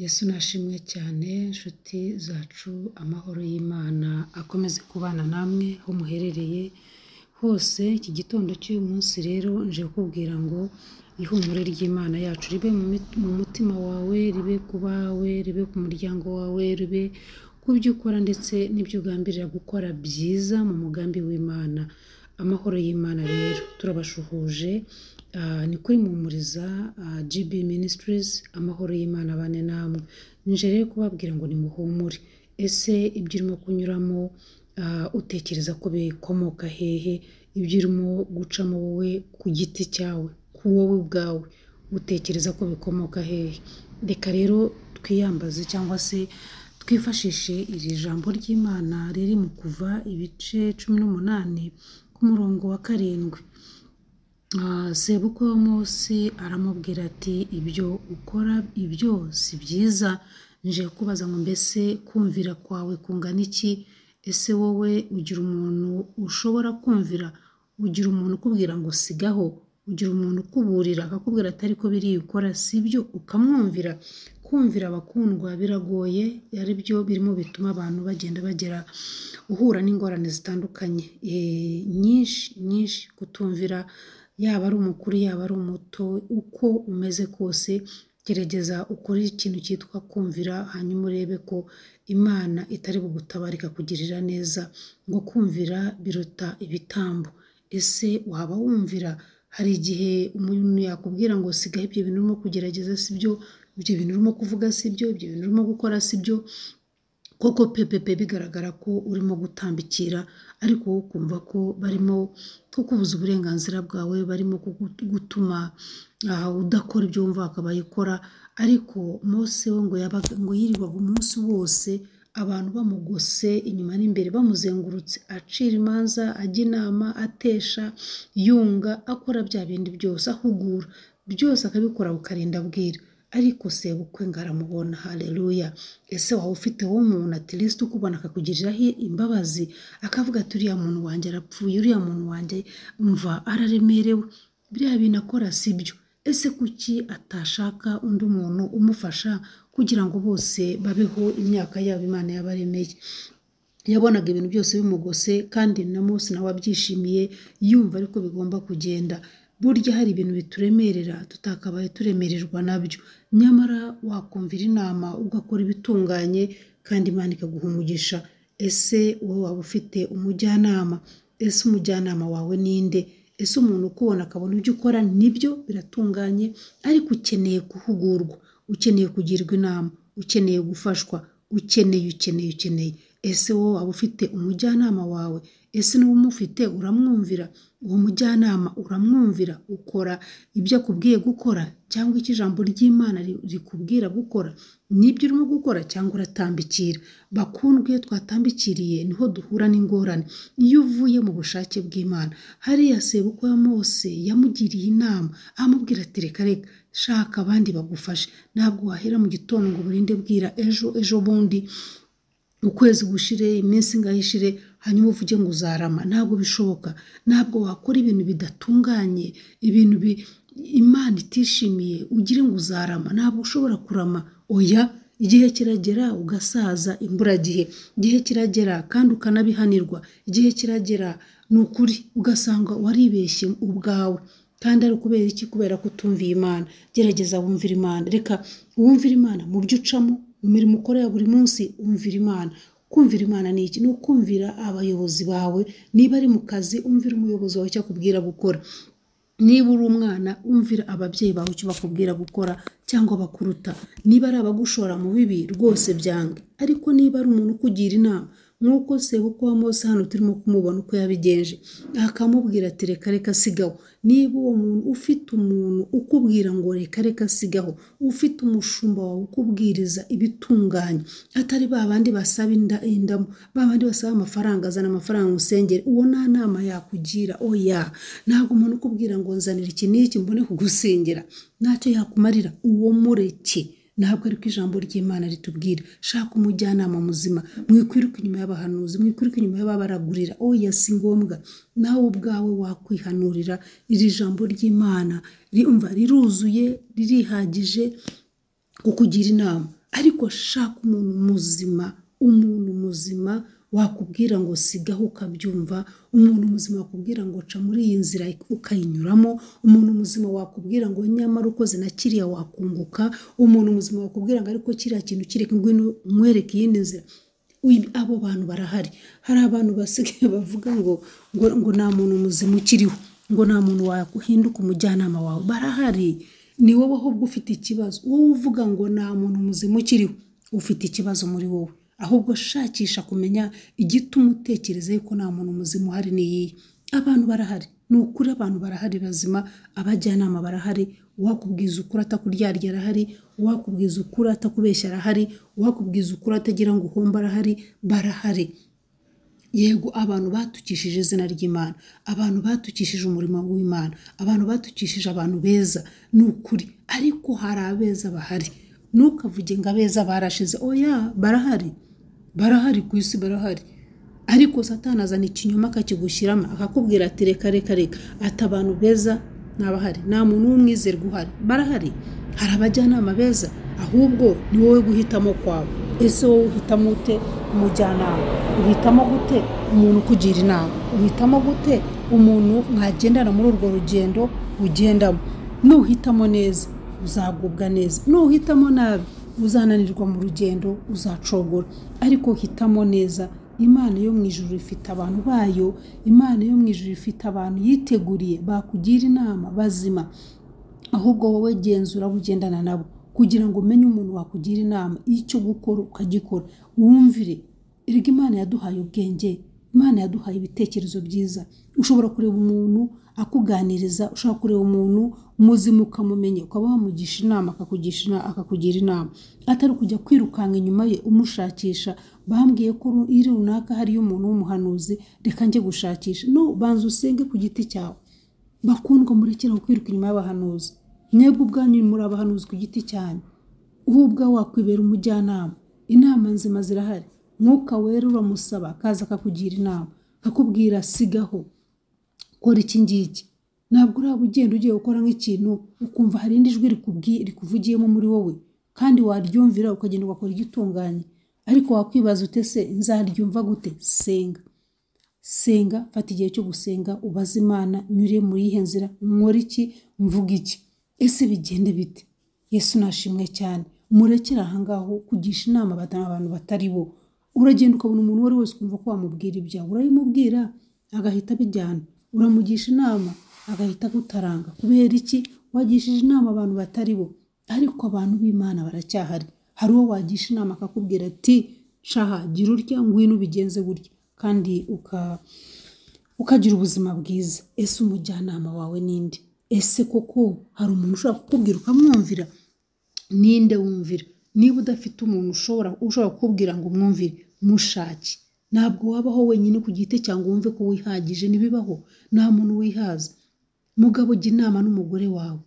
Yesu nashimwe cyane nshuti zacu, amahoro y'Imana akomeze kubana namwe aho muherereye hose. Iki gitondo cy'uyu munsi rero nje kukubwira ngo ihumure ry'Imana yacu ribe mu mutima wawe, ribe ku bawe, ribe ku muryango wawe, ribe ku byo ukora ndetse n'ibyo ugambirira gukora byiza mu mugambi w'Imana. Amahoro y'Imana rero turabashuhuje, ni kuri Mpumuriza GB Ministries. Amahoro y'Imana bane namwe. Nje rero kubabwira ngo nimuhumure. Ese ibyo urimo kunyuramo utekereza ko bikomoka hehe? Ibyo urimo gucamo wowe ku giti cyawe, ku wowe ubwawe, utekereza ko bikomoka hehe? Reka rero twiyambaze cyangwa se twifashishe iri jambo ry'Imana riri mu Kuva ibice 18 ku murongo wa 7. Sebukwe wa Mose aramubwira ati ibyo ukora ibyo si byiza. Nje kubaza ngo mbese kumvira kwawe kungana iki? Ese wowe ugira umuntu ushobora kumvira? Ugira umuntu ukubwira ngo sigaho? Ugira umuntu ukuburira akakubwira atari ko biri ukora sibyo ukamwumvira? Kumvira abakundwa biragoye, ari byo birimo bituma abantu bagenda bagera uhura n'ingorane zitandukanye nyinshi. Kutumvira, yaba ari umukuru yaba ari umuto, uko umeze kose gerageza ukore ikintu cyitwa kumvira, hanyuma urebe ko Imana itari bugutabarika kugirira neza. Ngo kumvira biruta ibitambo. Ese waba wumvira? Hari igihe umuntu yakubwira ngo sigaho ibyo bintu urimo kugerageza sibyo, ibyo bintu urimo kuvuga sibyo, ibyo bintu urimo gukora sibyo, koko pepepe bigaragara ko urimo gutambikira, ariko wowe ukumva ko barimo kukubuza uburenganzira bwawe, barimo gutuma udakora ibyo wumva akabayikora. Ariko Mose we ngo yirirwaga umunsi wose abantu bamugose inyuma n'imbere, bamuzengurutse, acira imanza, ajya inama, atesha, yunga, akora bya bindi byose, ahugura byose akabikora bukarinda bwira. Ariko sebukwe ngo aramubona. Haleluya! Ese waba ufite wowe umuntu at least ukubona akakugiriraho imbabazi, akavuga ati uriya muntu wanjye arapfuye, uriya muntu wanjye umva araremerewe, biriya bintu akora sibyo? Ese kuki atashaka undi muntu umufasha kugira ngo bose babeho imyaka yabo Imana yabaremeye? Yabonaga ibintu byose bimugose, kandi na Mose nawe abyishimiye, yumva ariko bigomba kugenda. Burya hari ibintu bituremerera tutakabaye turemererwa nabyo, nyamara wakumvira inama ugakora ibitunganye kandi Imana ikaguha umugisha. Ese wowe waba ufite umujyanama? Ese umujyanama wawe ninde? Ese umuntu ukubona akabona ibyo ukora nibyo biratunganye, ariko ukeneye guhugurwa, ukeneye kugirwa inama, ukeneye gufashwa, ukeneye. Ese wowe waba ufite umujyanama wawe? Ese niba umufite uramwumvira? Uwo mujyanama uramwumvira? Ukora ibyo akubwiye gukora, cyangwa icyo ijambo ry'Imana rikubwira gukora nibyo urimo gukora, cyangwa uratambikira? Bakundwa, iyo twatambikiriye niho duhura n'ingorane. Iyo uvuye mu bushake bw'Imana, hariya sebukwe wa Mose yamugiriye inama, amubwira ati reka shaka abandi bagufashe. Ntabwo wahera mu gitondo ngo burinde bwira ejo bundi ukwezi gushire, iminsi ngahishire, hanyuma uvuge ngo uzarama. Ntabwo bishoboka. Ntabwo wakora ibintu bidatunganye, ibintu Imana itishimiye ugire ngo uzarama. Ntabwo ushobora kurama. Oya, igihe kiragera ugasaza imburagihe, igihe kiragera kandi ukanabihanirwa, igihe kiragera ni ukuri ugasanga waribeshye ubwawe, kandi ari kubera iki? Kubera kutumviye Imana. Gerageza wumvira Imana. Reka wumvira Imana mu byo ucamo, mu mirimo ukora ya buri munsi, umvira Imana. Kumvira Imana ni iki? Ni ukumvira abayobozi bawe. Niba ari mu kazi, umvira umuyobozi wawe icyo akubwira gukora. Niba uri umwana, umvira ababyeyi bawe icyo bakubwira gukora cyangwa bakuruta. Niba ari abagushora mu bibi, rwose byange. Ariko niba ari umuntu ukugira inama, nk'uko sebukwe wa Mose hano turimo kumubona uko yabigenje, akamubwira ati reka sigaho. Niba uwo muntu ufite umuntu ukubwira ngo reka sigaho, ufite umushumba wawe ukubwiriza ibitunganye, atari ba bandi basaba indamu, ba bandi basaba amafaranga, azana amafaranga usengere, uwo nta nama yakugira. Oya, ntabwo umuntu ukubwira ngo nzanira iki n'iki mbone kugusengera, ntacyo yakumarira. Uwo mureke. Ntabwo ariko ijambo ry'Imana ritubwira. Shaka umujyanama muzima. Mwikwiruka inyuma y'abahanuzi, mwikwiruka inyuma y'ababaragurira. Oya, si ngombwa. Nawe ubwawe wakwihanurira. Iri jambo ry'Imana riruzuye, ririhagije kukugira inama. ariko shaka umuntu muzima wakubwira ngo sigaho ukabyumva, umuntu muzima wakubwira ngo ca muri iyi nzira ukayinyuramo, umuntu muzima wakubwira ngo nyamara ukoze na kiriya wakunguka, umuntu muzima wakubwira ngo ariko kiriya kintu kireke ngwino nkwereke iyindi nzira. Abo bantu barahari. Hari abantu basigaye bavuga ngo nta muntu muzima ukiriho, ngo nta muntu wahinduka umujyanama wawe. Barahari. Ni wowe ahubwo ufite ikibazo. Wowe uvuga ngo nta muntu muzima ukiriho, ufite ikibazo muri wowe. Ahubwo shakisha kumenya igituma utekereza yuko nta muntu muzima uhari niyihe. Abantu barahari. Ni ukuri abantu barahari bazima, abajyanama barahari, uwakubwiza ukuri atakuryarya arahari, uwakubwiza ukuri atakubeshya arahari, uwakubwiza ukuri atagira ngo uhombe arahari, barahari. Yego, abantu batukishije izina ry'Imana, abantu batukishije umurimo w'Imana, abantu batukishije abantu beza, ni ukuri. Ariko hari abeza bahari. Ntukavuge ngo abeza barashize. Oya, barahari ku isi, barahari. Ariko Satani azana ikinyoma akakigushyiramo, akakubwira ati reka. Ati abantu beza ntabahari, nta muntu w'umwizerwa uhari. Barahari. Hari abajyanama beza, ahubwo ni wowe guhitamo kwawe. Ese wowe uhitamo ute umujyanama? Uhitamo gute umuntu ukugira inama? Uhitamo gute umuntu mwagendana muri urwo rugendo ugendamo? Nuhitamo neza uzagubwa neza, nuhitamo nabi uzananirwa mu rugendo, uzacogora. Ariko hitamo neza. Imana yo mu ijuru ifite abantu bayo, Imana yo mu ijuru ifite abantu yiteguriye bakugira inama bazima. Ahubwo wowe genzura ugendana nabo kugira ngo umenye umuntu wakugira inama, icyo gukora ukagikora. Wumvire. Erega Imana yaduhaye ubwenge, Imana yaduhaye ibitekerezo byiza. Ushobora kureba umuntu akuganiriza, ushobora kureba umuntu muzima ukamumenya, ukaba wamugisha inama akakugira inama, atari kujya kwirukanga inyuma ye umushakisha. Bambwiye ko iri runaka hariyo umuntu w'umuhanuzi, reka njye gushakisha. No, banza usenge ku giti cyawe. Bakundwa, murekera kwiruka inyuma y'abahanuzi. Mwebwe ubwanyu muri abahanuzi ku giti cyane. Ubwa wakwibera umujyanama. Inama nzima zirahari. Mwuka wera uramusaba akaza akakugira inama, akakubwira sigaho, kora iki ngiki. Ntabwo uraba ugenda ugiye gukora nk'ikintu ukumva hari indi jwi rikuvugiyemo muri wowe, kandi waryumvira ukagenda ugakora igitunganye. Ariko wakwibaza ute se nzaryumva gute? Senga, fata igihe cyo gusenga, ubaze Imana nyuriye muri ihe nzira, nkora iki, mvuga iki, ese bigende bite? Yesu nashimwe cyane. Murekera ahangaho kugisha inama abantu batari bo. Uragenda ukabona umuntu wari wese kumva ko wamubwira ibyawe, urayimubwira agahita bijyana. Uramugisha inama agahita gutaranga. Kubera iki? Wagishije inama abantu batari bo. Ariko abantu b'Imana baracyahari. Hari uwo wagisha inama akakubwira ati shaha gira urya, ngwino ubigenze gutya, kandi ukagira ubuzima bwiza. Ese umujyanama wawe ninde? Ese koko hari umuntu ushobora kukubwira ukamwumvira? Ninde wumvira? Niba udafite umuntu ushobora kukubwira ngo umwumvire, mushake. Ntabwo wabaho wenyine ku giti cyangwa wumve ko wihagije. Nibibaho, nta muntu wihaza. Mugabo, jya inama n'umugore wawe.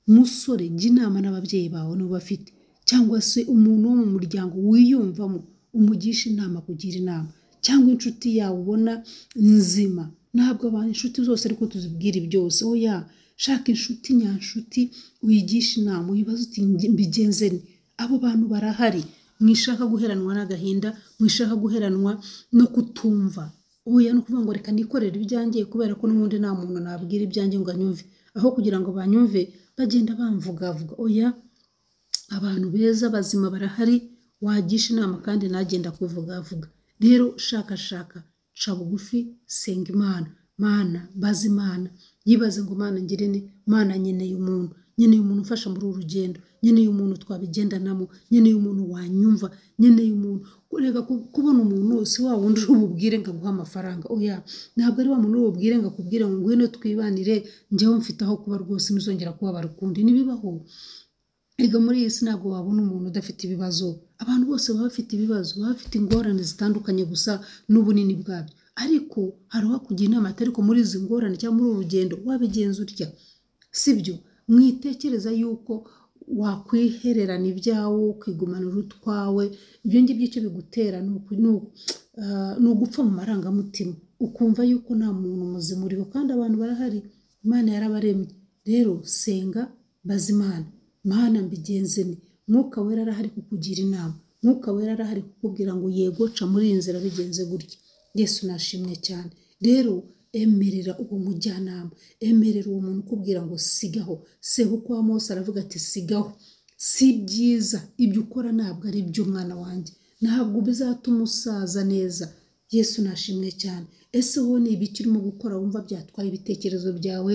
Musore, jya inama n'ababyeyi bawe niba bafite, cyangwa se umuntu wo mu muryango wiyumvamo, umugisha inama, kugira inama. Cyangwa inshuti yawe ubona nzima. Ntabwo abantu inshuti zose ariko tuzibwira byose. Oya, shaka inshuti nyanshuti uyigisha inama, uyibaza uti mbigenze ni. Abo bantu barahari. Mwishaka guheranwa n'agahinda, mwishaka guheranwa no kutumva. Oya, no kuvuga ngo reka nikorere ibyanjye kubera ko n'ubundi nta muntu nabwira ibyanjye ngo anyumve, aho kugira ngo banyumve bagenda bamvugavuga. Oya, abantu beza bazima barahari wagisha inama kandi nagenda kuvugavuga. Rero shaka, ca bugufi, senga Imana. Mana, baza Imana. Yibaze ngo Mana ngirene, Mana nkeneye umuntu ufasha muri uru rugendo, nkeneye umuntu twabigendanamo, nkeneye umuntu wanyumva, nkeneye umuntu. Kurega kubona umuntu wose wa wundi urububwire ngo aguha amafaranga. Oya, ntabwo ari wa muntu urububwire ngo akubwire ngo ngwino twibanire, njyewe mfite aho kuba rwose ntuzongera kuba barukundi. Nibibaho. Ega muri iyi si ntabwo wabona umuntu udafite ibibazo. Abantu bose baba bafite ibibazo, baba bafite ingorane zitandukanye gusa n'ubunini bwabyo. Ariko hari uwakugira inama ati ariko muri izi ngorane cyangwa muri uru rugendo wabigenza utya. Sibyo? Mwitekereza yuko wakwihererana ibyawe ukigumanira utwawe. Ibyo ngibyo icyo bigutera ni ugupfa mu marangamutima, ukumva yuko nta muntu muzima uriho, kandi abantu barahari. Imana yarabaremye. Rero senga, baza Imana. Mana mbigenze ni. Mwuka wera arahari kukugira inama, Mwuka wera arahari kukubwira ngo yego ca muri iyi nzira bigenze gutya. Yesu nashimwe cyane. Rero emerera uwo mujyanama, emerera uwo muntu ukubwira ngo sigaho. Sebukwe wa Mose aravuga ati sigaho, si byiza, ibyo ukora ntabwo ari byo mwana wanjye, ntabwo bizatuma usaza neza. Yesu nashimwe cyane. Ese wowe ni ibiki urimo gukora wumva byatwaye ibitekerezo byawe?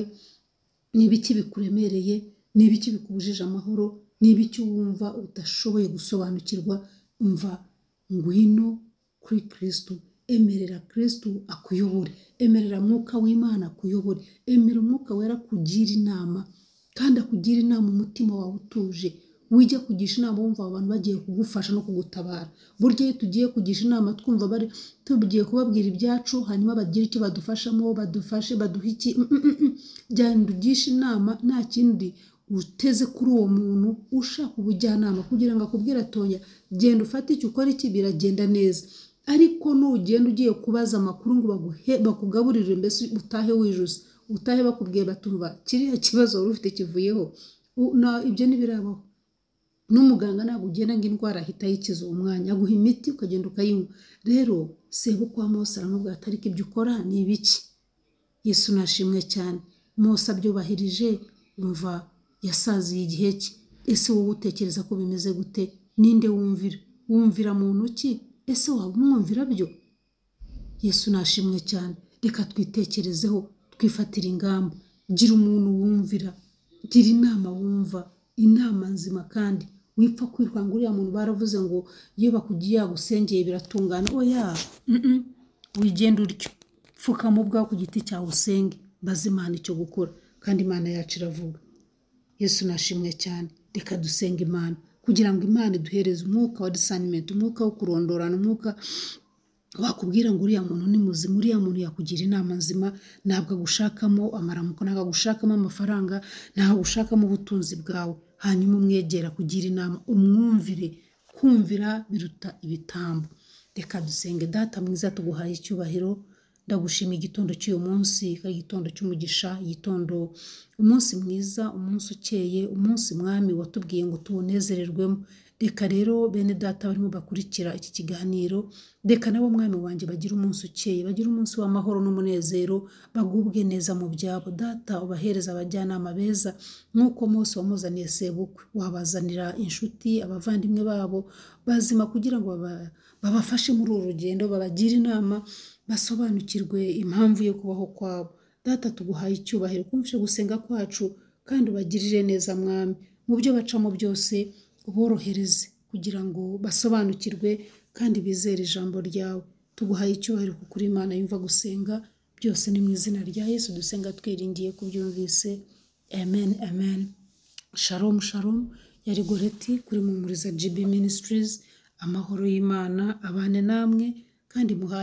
Ni ibiki bikuremereye? Ni ibiki bikubujije amahoro? Ni ibiki wumva udashoboye gusobanukirwa? Umva, ngwino kuri Kristo, emerera Kristo akuyobore, emerera Mwuka w'Imana akuyobore, emera Umwuka wera kugira inama, kandi akugira inama umutima wawe utuje. Wijya kugisha inama wumva abantu bagiye kugufasha no kugutabara. Burya iyo tugiye kugisha inama twumva bari tugiye kubabwira ibyacu hanyuma bagira icyo badufashamo, badufashe, baduha iki. Jyana ugisha inama, nta kindi uteze kuri uwo muntu ushaka ubujyanama kugira ngo akubwire atonya genda ufate icyo ukora iki biragenda neza. Ariko nugenda ugiye kubaza amakuru ngo bakugaburire mbese utahe wijuse, utahe bakubwiye batumva kiriya kibazo wari ufite kivuyeho. Ibyo ntibirabaho. N'umuganga ntabwo ugenda ngo indwara ahita yikiza uwo mwanya, aguha imiti ukagenda ukayinywa. Rero sebukwe wa Mose aramubwira ati ariko ibyo ukora ni ibiki? Yesu nashimwe cyane. Mose abyubahirije, umva yasaziye igihe cye. Ese wowe utekereza ko bimeze gute? Ninde wumvira? Wumvira muntu ki? Ese waba umwumvira byo? Yesu nashimwe cyane. Reka twitekerezeho, twifatira ingamba. Gira umuntu wumvira, gira inama wumva, inama nzima kandi wipfa kwirwanga uriya muntu baravuze ngo iyo bakugiye yagusengeye biratungana. Oya, wigenda uryo, pfukama ubwawe ku giti cyawe usenge, baze Imana icyo gukora, kandi Imana yacu iravuga. Yesu nashimwe cyane. Reka dusenga Imana kugira ngo Imana iduhereze umwuka wa discernment, umwuka wo kurondorana, umwuka wakubwira ngo uriya muntu ni muzima, uriya muntu yakugira inama nzima, ntabwo agushakamo amaramuko, ntabwo agushakamo amafaranga, ntabwo agushakamo ubutunzi bwawe. Hanyuma umwegera kugira inama, umwumvire. Kumvira biruta ibitambo. Reka dusenge. Data mwiza, tuguhaye icyubahiro, ndagushimiye igitondo cy'uyu munsi, igitondo cy'umugisha, igitondo umunsi mwiza, umunsi ukeye, umunsi mwami watubwiye ngo tuwunezererwemo. Reka rero bene data barimo bakurikira iki kiganiro, reka nabo mwami wanjye bagira umunsi ukeye, bagira umunsi w'amahoro n'umunezero, bagubwe neza mu byabo. Data ubahereza abajyanama beza nk'uko Mose wamuzaniye sebukwe, wabazanira inshuti, abavandimwe babo bazima kugira ngo babafashe muri uru rugendo, babagire inama, basobanukirwe impamvu yo kubaho kwabo. Data tuguhaye icyubahiro, kumvishe gusenga kwacu, kandi ubagirire neza mwami, mu byo bacamo byose uborohereze kugira ngo basobanukirwe kandi bizere ijambo ryawe. Tuguhaye icyubahiro kuko uri Imana yumva gusenga, byose ni mu izina rya Yesu dusenga twiringiye kubyumvise. Amen, amen. Shalom, shalom. Yari Goreti kuri Mumuriza GB Ministries. Amahoro y'Imana abane namwe kandi muhahe